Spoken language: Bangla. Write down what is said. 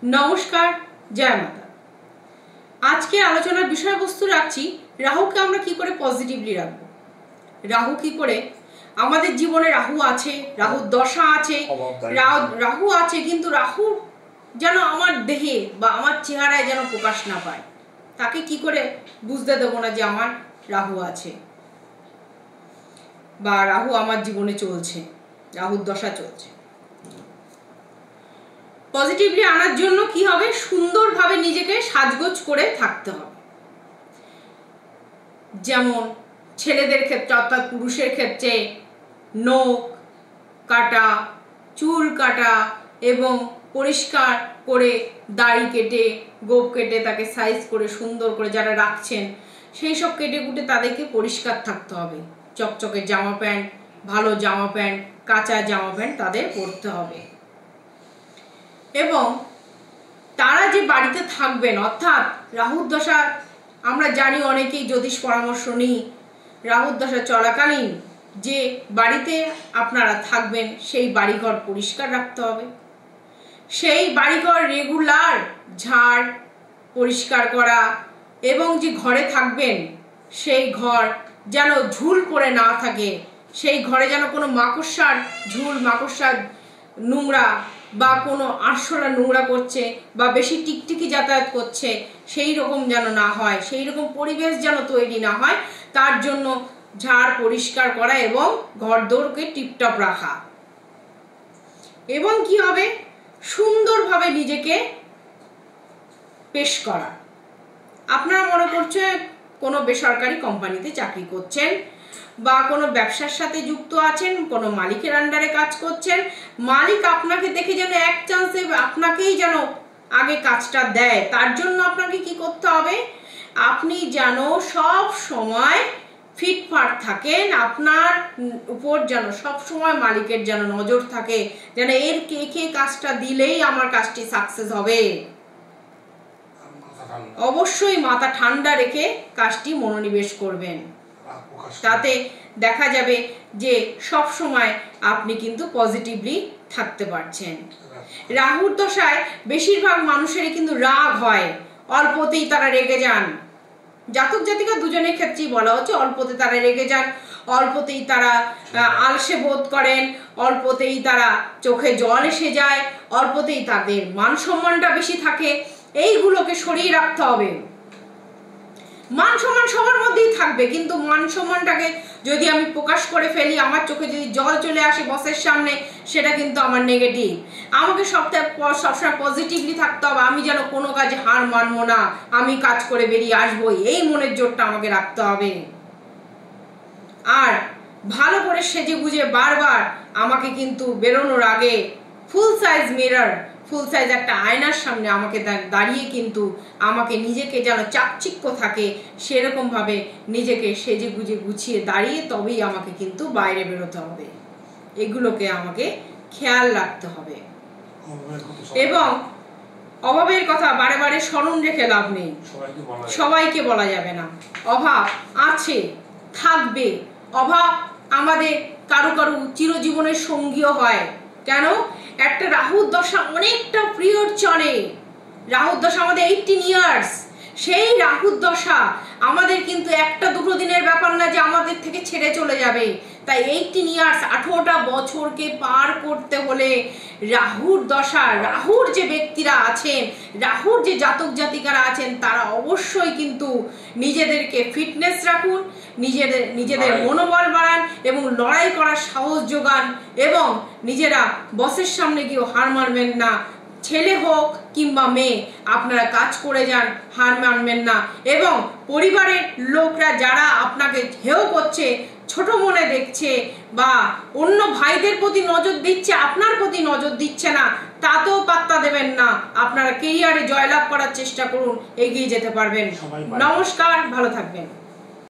নমস্কার, জয় মাতা। আজকে আলোচনার বিষয়বস্তু রাখছি রাহুকে আমরা কি করে পজিটিভলি রাখবো। রাহু কি করে আমাদের জীবনে রাহু আছে, রাহুর দশা আছে, রাহু আছে, কিন্তু রাহু যেন আমার দেহে বা আমার চেহারায় যেন প্রকাশ না পায়। তাকে কি করে বুঝতে দেবো না যে আমার রাহু আছে বা রাহু আমার জীবনে চলছে, রাহুর দশা চলছে। পজিটিভলি আনার জন্য কি হবে, সুন্দরভাবে নিজেকে সাজগোজ করে থাকতে হবে। যেমন ছেলেদের ক্ষেত্রে অর্থাৎ পুরুষের ক্ষেত্রে নখ কাটা, চুল কাটা এবং পরিষ্কার করে দাড়ি কেটে, গোপ কেটে তাকে সাইজ করে সুন্দর করে যারা রাখছেন সেই সব কেটে কুটে তাদেরকে পরিষ্কার থাকতে হবে। চকচকে জামা প্যান্ট, ভালো জামা প্যান্ট, কাঁচা জামা প্যান্ট তাদের পরতে হবে। এবং তারা যে বাড়িতে থাকবেন, অর্থাৎ রাহুর দশা আমরা জানি অনেকেই জ্যোতিষ পরামর্শ নিই, রাহুর দশা চলাকালীন যে বাড়িতে আপনারা থাকবেন সেই বাড়িঘর পরিষ্কার রাখতে হবে। সেই বাড়িঘর রেগুলার ঝাড় পরিষ্কার করা এবং যে ঘরে থাকবেন সেই ঘর যেন ঝুল পড়ে না থাকে, সেই ঘরে যেন কোনো মাকড়সার ঝুল, মাকড়সার নোংরা বা কোনো আরশোলা নোংরা করছে বা বেশি টিকটিকি যাতায়াত করছে সেই রকম যেন না হয়, সেই রকম পরিবেশ যেন তৈরি না হয়, তার জন্য ঝাড় পরিষ্কার করা এবং ঘরদোরকে টিপটপ রাখা। এবং কি হবে, সুন্দরভাবে নিজেকে পেশ করা। আপনারা মনে করছেন কোনো বেসরকারি কোম্পানিতে চাকরি করছেন বা কোনো ব্যবসার সাথে যুক্ত আছেন, কোনো মালিকের আন্ডারে কাজ করছেন, মালিক আপনাকে দেখে যেন এক চান্সে আপনাকেই যেন আগে কাজটা দেয়। তার জন্য আপনাকে কি করতে হবে, আপনি যেন সব সময় ফিটফাট থাকেন, আপনার উপর যেন সব সময় মালিকের যেন নজর থাকে, যেন এর কে কাজটা দিলেই আমার কাজটি সাকসেস হবে। অবশ্যই মাথা ঠান্ডা রেখে কাজটি মনোনিবেশ করবেন, তাতে দেখা যাবে যে সব সময় আপনি কিন্তু পজিটিভলি থাকতে পারছেন। রাহুর দশায় বেশিরভাগ মানুষেরই কিন্তু রাগ হয়, অল্পতেই তারা রেগে যান। জাতক জাতিকা দুজনের ক্ষেত্রেই বলা হচ্ছে, অল্পতে তারা রেগে যান, অল্পতেই তারা আলসে বোধ করেন, অল্পতেই তারা চোখে জল এসে যায়, অল্পতেই তাদের মান সম্মানটা বেশি থাকে। এইগুলোকে সরিয়ে রাখতে হবে। মান সম্মান সবার মধ্যেই থাকবে, কিন্তু মান সম্মানটাকে যদি আমি প্রকাশ করে ফেলি, আমার চোখে যদি জল চলে আসে বসের সামনে, সেটা কিন্তু আমার নেগেটিভ। আমাকে সবসময় পজিটিভলি থাকতে হবে, আমি যেন কোনো কাজে হার মানবো না, আমি কাজ করে বেরিয়ে আসবোই, এই মনের জোরটা আমাকে রাখতে হবে। আর ভালো করে সেজে গুজে বারবার আমাকে কিন্তু বেরোনোর আগে ফুল সাইজ মিরর, ফুল সাইজ একটা আয়নার সামনে আমাকে দাঁড়িয়ে কিন্তু আমাকে নিজেকে যেন চাকচিক্য থাকে সেরকম ভাবে নিজেকে সেজে গুজে গুছিয়ে দাঁড়িয়ে তবেই আমাকে কিন্তু বাইরে বেরোতে হবে। এগুলোকে আমাকে খেয়াল রাখতে হবে। এবং অভাবের কথা বারে বারে স্মরণ রেখে লাভ নেই, সবাইকে বলা যাবে না। অভাব আছে, থাকবে। অভাব আমাদের কারো কারো চিরজীবনের সঙ্গীও হয়। কেন? একটা রাহুর দশা অনেকটা পিরিয়ড চলে। রাহুর দশা আমাদের 18 ইয়ার্স। সেই রাহুর দশা আমাদের কিন্তু একটা দুটো দিনের ব্যাপার না যে আমাদের থেকে ছেড়ে চলে যাবে। তাই 18 ইয়ার্স, 18টা বছরকে পার করতে হলে রাহুর দশা, রাহুর যে ব্যক্তিরা আছেন, রাহুর যে জাতক জাতিকারা আছেন, তারা অবশ্যই কিন্তু নিজেদেরকে ফিটনেস রাখুন, নিজেদের মনোবল বাড়ান এবং লড়াই করার সাহস যোগান এবং নিজেরা বসের সামনে গিয়েও হার মানবেন না। ছেলে হোক কিংবা মেয়ে, আপনারা কাজ করে যান, হার মানবেন না। এবং পরিবারের লোকরা যারা আপনাকে হেয় করছে, ছোট মনে দেখছে বা অন্য ভাইদের প্রতি নজর দিচ্ছে, আপনার প্রতি নজর দিচ্ছে না, তাতেও পাত্তা দেবেন না। আপনারা কেরিয়ারে জয়লাভ করার চেষ্টা করুন, এগিয়ে যেতে পারবেন। নমস্কার, ভালো থাকবেন।